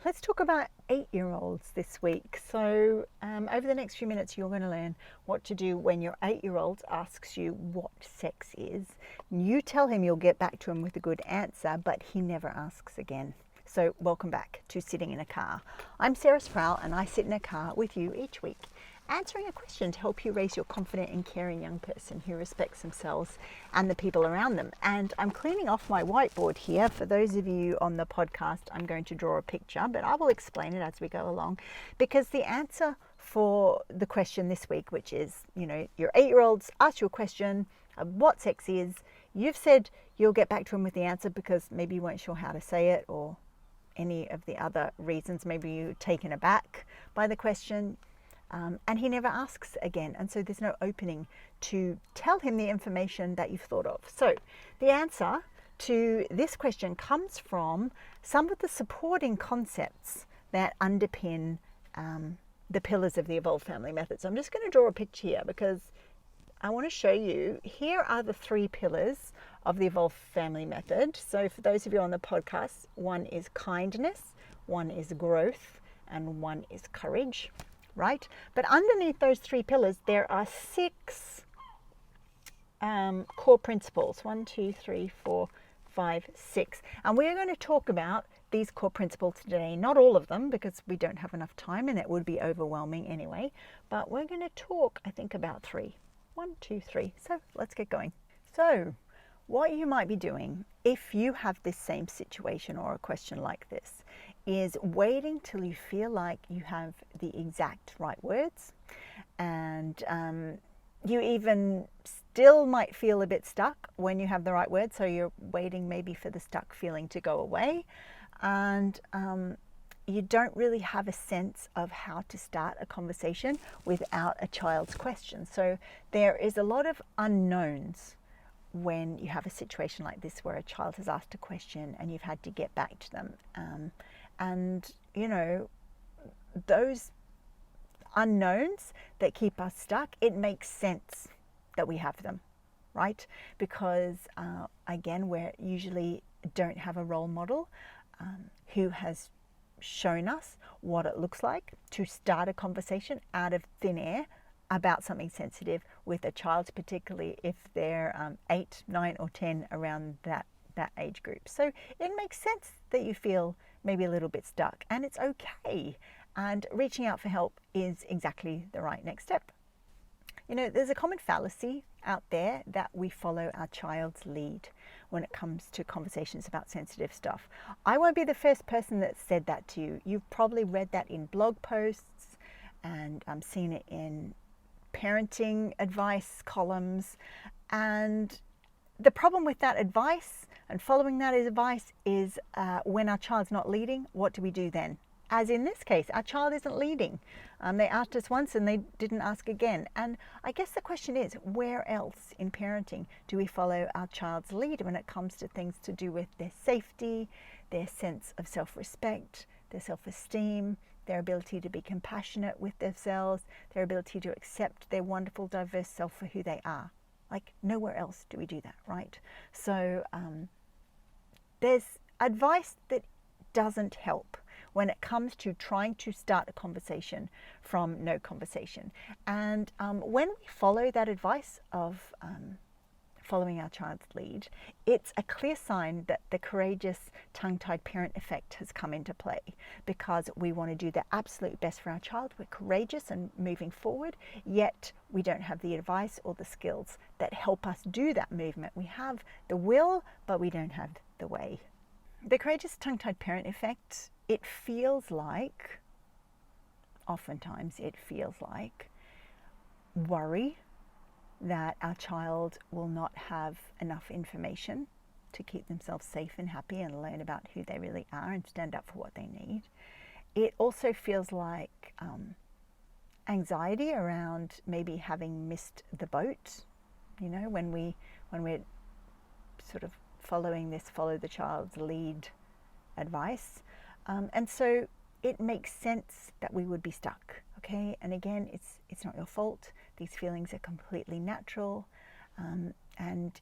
Let's talk about 8-year-olds this week. So over the next few minutes, you're going to learn what to do when your 8-year-old asks you what sex is. You tell him you'll get back to him with a good answer, but he never asks again. So welcome back to Sitting in a Car. I'm Sarah Sproul, and I sit in a car with you each week, answering a question to help you raise your confident and caring young person who respects themselves and the people around them. And I'm cleaning off my whiteboard here. For those of you on the podcast, I'm going to draw a picture, but I will explain it as we go along, because the answer for the question this week, which is, your 8-year-olds ask you a question of what sex is. You've said you'll get back to him with the answer because maybe you weren't sure how to say it, or any of the other reasons. Maybe you're taken aback by the question. And he never asks again. And so there's no opening to tell him the information that you've thought of. So the answer to this question comes from some of the supporting concepts that underpin the pillars of the Evolved Family Method. So I'm just going to draw a picture here because I want to show you, here are the 3 pillars of the Evolved Family Method. So for those of you on the podcast, one is kindness, one is growth, and one is courage. Right? But underneath those 3 pillars, there are 6 core principles. 1, 2, 3, 4, 5, 6. And we're going to talk about these core principles today. Not all of them, because we don't have enough time and it would be overwhelming anyway. But we're going to talk, I think, about 3. 1, 2, 3. So let's get going. So what you might be doing if you have this same situation or a question like this is waiting till you feel like you have the exact right words, and you even still might feel a bit stuck when you have the right words, so you're waiting maybe for the stuck feeling to go away, and you don't really have a sense of how to start a conversation without a child's question. So there is a lot of unknowns when you have a situation like this where a child has asked a question and you've had to get back to them. And those unknowns that keep us stuck, it makes sense that we have them, right? Because again, we usually don't have a role model who has shown us what it looks like to start a conversation out of thin air about something sensitive with a child, particularly if they're 8, 9 or 10, around that age group. So it makes sense that you feel maybe a little bit stuck, and it's okay. And reaching out for help is exactly the right next step. There's a common fallacy out there that we follow our child's lead when it comes to conversations about sensitive stuff. I won't be the first person that said that to you. You've probably read that in blog posts and seen it in parenting advice columns. And the problem with that advice and following that advice is when our child's not leading, what do we do then? As in this case, our child isn't leading. They asked us once and they didn't ask again. And I guess the question is, where else in parenting do we follow our child's lead when it comes to things to do with their safety, their sense of self-respect, their self-esteem, their ability to be compassionate with themselves, their ability to accept their wonderful, diverse self for who they are? Like, nowhere else do we do that, right? So there's advice that doesn't help when it comes to trying to start a conversation from no conversation. And when we follow that advice of following our child's lead, it's a clear sign that the courageous tongue-tied parent effect has come into play, because we want to do the absolute best for our child. We're courageous and moving forward, yet we don't have the advice or the skills that help us do that movement. We have the will, but we don't have the way. The courageous tongue-tied parent effect, it feels like, oftentimes it feels like, worry that our child will not have enough information to keep themselves safe and happy and learn about who they really are and stand up for what they need. It also feels like anxiety around maybe having missed the boat, when we're sort of following this follow the child's lead advice. And so it makes sense that we would be stuck, okay? And again, it's not your fault. These feelings are completely natural, and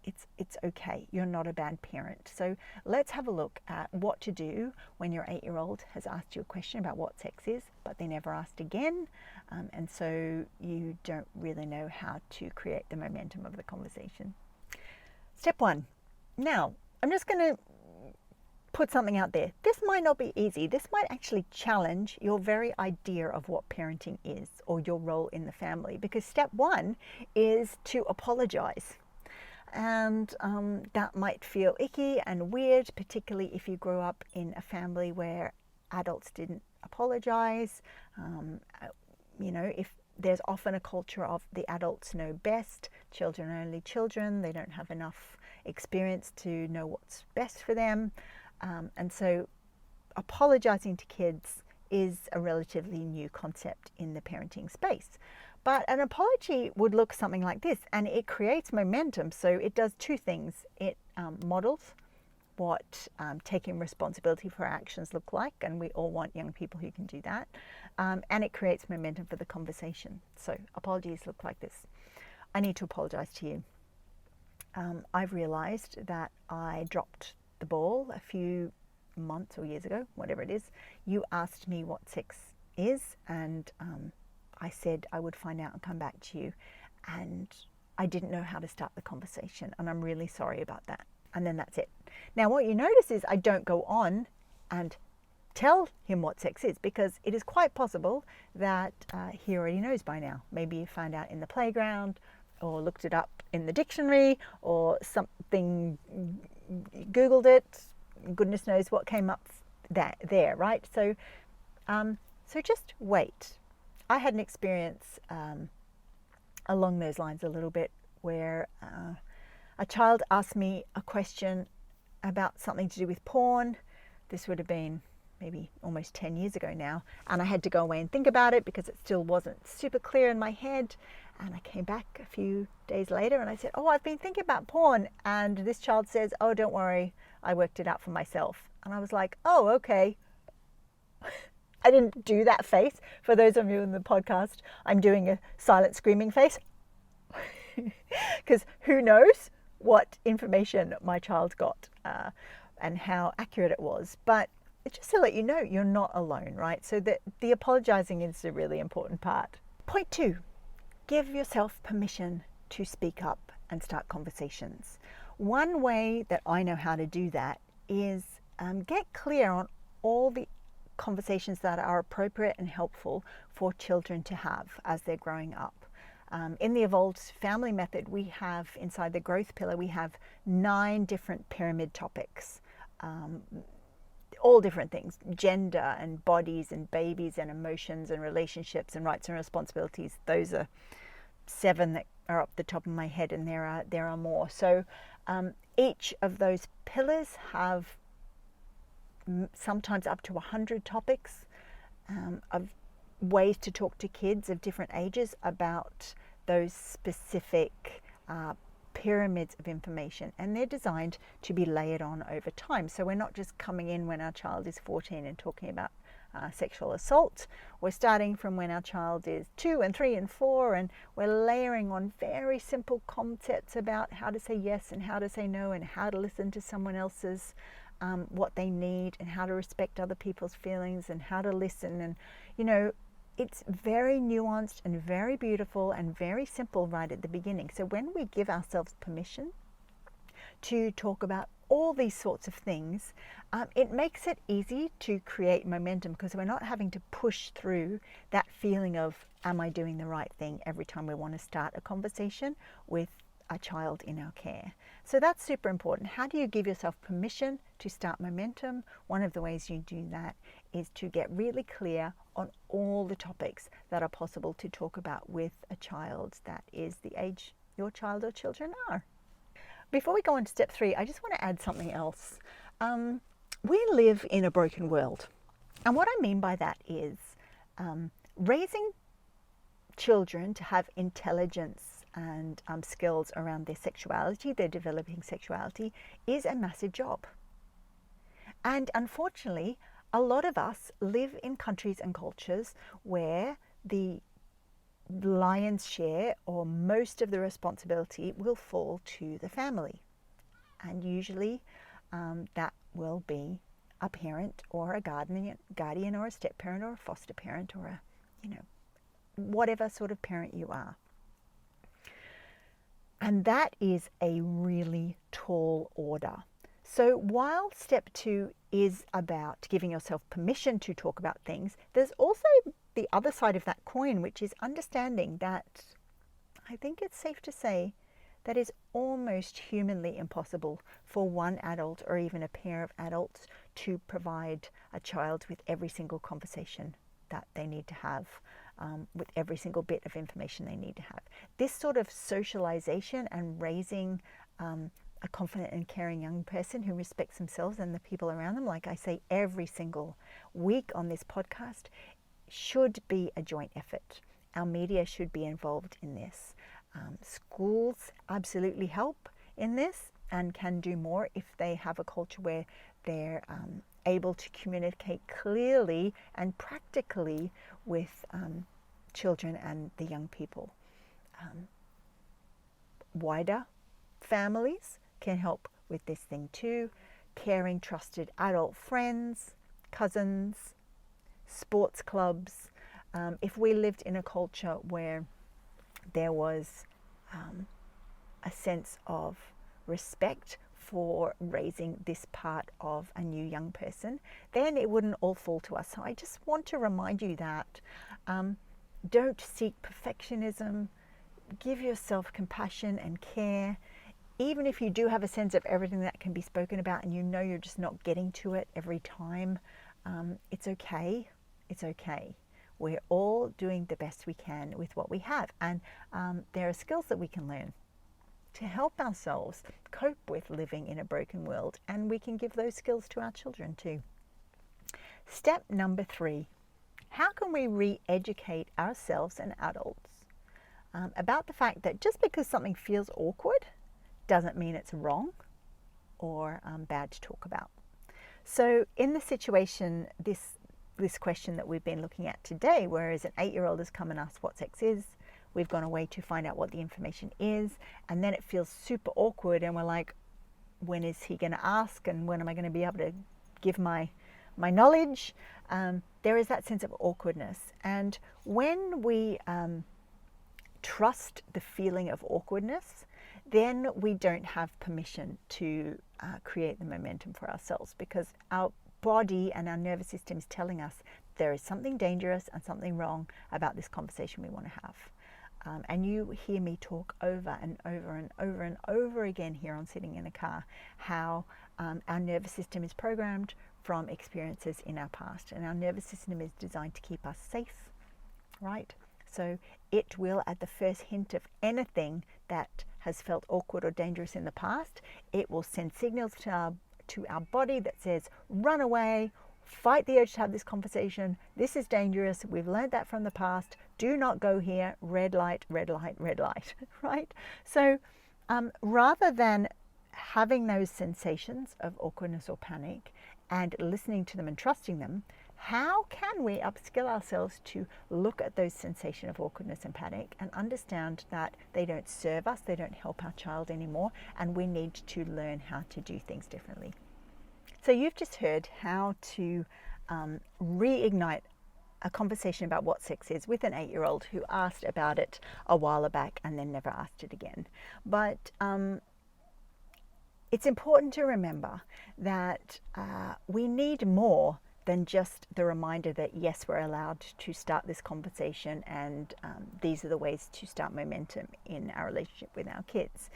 it's okay. You're not a bad parent. So let's have a look at what to do when your 8-year-old has asked you a question about what sex is, but they never asked again. And so you don't really know how to create the momentum of the conversation. Step 1. Now, I'm just going to put something out there. This might not be easy. This might actually challenge your very idea of what parenting is or your role in the family, because step 1 is to apologize. And that might feel icky and weird, particularly if you grew up in a family where adults didn't apologize. If there's often a culture of the adults know best, children are only children, they don't have enough experience to know what's best for them. And so apologizing to kids is a relatively new concept in the parenting space. But an apology would look something like this, and it creates momentum. So it does two things. It models what taking responsibility for our actions look like, and we all want young people who can do that. And it creates momentum for the conversation. So apologies look like this. I need to apologize to you. I've realized that I dropped the ball a few months or years ago, whatever it is. You asked me what sex is, and I said I would find out and come back to you, and I didn't know how to start the conversation, and I'm really sorry about that. And then that's it. Now what you notice is I don't go on and tell him what sex is, because it is quite possible that he already knows by now. Maybe he found out in the playground or looked it up in the dictionary or something, Googled it, goodness knows what came up there, right? So just wait. I had an experience along those lines a little bit where a child asked me a question about something to do with porn. This would have been maybe almost 10 years ago now, and I had to go away and think about it because it still wasn't super clear in my head. And I came back a few days later and I said, oh, I've been thinking about porn. And this child says, oh, don't worry, I worked it out for myself. And I was like, oh, okay. I didn't do that face. For those of you in the podcast, I'm doing a silent screaming face. Because who knows what information my child got and how accurate it was. But just to let you know, you're not alone, right? So the apologizing is a really important part. Point 2, give yourself permission to speak up and start conversations. One way that I know how to do that is get clear on all the conversations that are appropriate and helpful for children to have as they're growing up. In the Evolved Family Method, we have, inside the growth pillar, we have 9 different pyramid topics, all different things: gender and bodies and babies and emotions and relationships and rights and responsibilities. Those are 7 that are up the top of my head, and there are more. So each of those pillars have sometimes up to 100 topics of ways to talk to kids of different ages about those specific pyramids of information, and they're designed to be layered on over time. So we're not just coming in when our child is 14 and talking about sexual assault. We're starting from when our child is 2 and 3 and 4, and we're layering on very simple concepts about how to say yes and how to say no, and how to listen to someone else's what they need, and how to respect other people's feelings, and how to listen. And it's very nuanced and very beautiful and very simple right at the beginning. So when we give ourselves permission to talk about all these sorts of things, it makes it easy to create momentum, because we're not having to push through that feeling of, am I doing the right thing, every time we want to start a conversation with a child in our care. So that's super important. How do you give yourself permission to start momentum? One of the ways you do that is to get really clear on all the topics that are possible to talk about with a child that is the age your child or children are. Before we go on to step 3, I just want to add something else. We live in a broken world. And what I mean by that is raising children to have intelligence and skills around their sexuality, their developing sexuality, is a massive job. And unfortunately, a lot of us live in countries and cultures where the lion's share or most of the responsibility will fall to the family. And usually that will be a parent or a guardian or a step parent or a foster parent or a, whatever sort of parent you are. And that is a really tall order. So while step 2 is about giving yourself permission to talk about things, there's also the other side of that coin, which is understanding that I think it's safe to say that is almost humanly impossible for one adult or even a pair of adults to provide a child with every single conversation that they need to have, with every single bit of information they need to have. This sort of socialization and raising a confident and caring young person who respects themselves and the people around them, like I say every single week on this podcast, should be a joint effort. Our media should be involved in this. Schools absolutely help in this and can do more if they have a culture where they're able to communicate clearly and practically with children and the young people. Wider families can help with this thing too. Caring, trusted adult friends, cousins, sports clubs. If we lived in a culture where there was a sense of respect for raising this part of a new young person, then it wouldn't all fall to us. So I just want to remind you that don't seek perfectionism. Give yourself compassion and care. Even if you do have a sense of everything that can be spoken about and you're just not getting to it every time, it's okay. It's okay. We're all doing the best we can with what we have. And there are skills that we can learn to help ourselves cope with living in a broken world. And we can give those skills to our children too. Step number 3, how can we re-educate ourselves and adults about the fact that just because something feels awkward doesn't mean it's wrong or bad to talk about. So in the situation, this question that we've been looking at today, whereas an 8-year-old has come and asked what sex is, we've gone away to find out what the information is, and then it feels super awkward and we're like, when is he going to ask and when am I going to be able to give my knowledge? There is that sense of awkwardness. And when we trust the feeling of awkwardness, then we don't have permission to create the momentum for ourselves, because our body and our nervous system is telling us there is something dangerous and something wrong about this conversation we want to have. And you hear me talk over and over and over and over again here on Sitting in a Car, how our nervous system is programmed from experiences in our past, and our nervous system is designed to keep us safe, right? So it will, at the first hint of anything that has felt awkward or dangerous in the past, it will send signals to our body that says, run away, fight the urge to have this conversation, this is dangerous, we've learned that from the past, do not go here, red light, red light, red light, right? So rather than having those sensations of awkwardness or panic and listening to them and trusting them, how can we upskill ourselves to look at those sensations of awkwardness and panic and understand that they don't serve us, they don't help our child anymore, and we need to learn how to do things differently. So you've just heard how to reignite a conversation about what sex is with an 8-year-old who asked about it a while back and then never asked it again. But it's important to remember that we need more than just the reminder that yes, we're allowed to start this conversation, and these are the ways to start momentum in our relationship with our kids.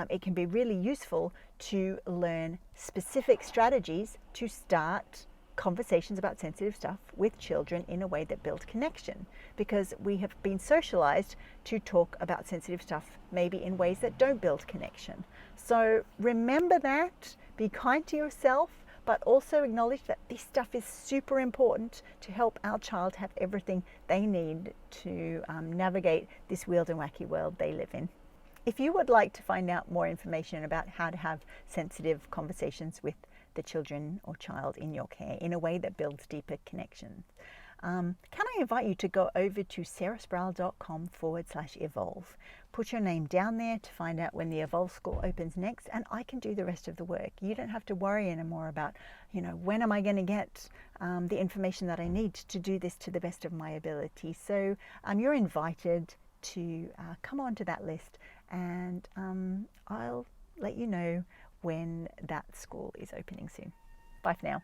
It can be really useful to learn specific strategies to start conversations about sensitive stuff with children in a way that builds connection, because we have been socialized to talk about sensitive stuff maybe in ways that don't build connection. So remember that, be kind to yourself, but also acknowledge that this stuff is super important to help our child have everything they need to navigate this weird and wacky world they live in. If you would like to find out more information about how to have sensitive conversations with the children or child in your care in a way that builds deeper connections, can I invite you to go over to sarahsproul.com/evolve. Put your name down there to find out when the Evolve School opens next, and I can do the rest of the work. You don't have to worry anymore about, when am I going to get the information that I need to do this to the best of my ability. So you're invited to come onto that list, and I'll let you know when that school is opening soon. Bye for now.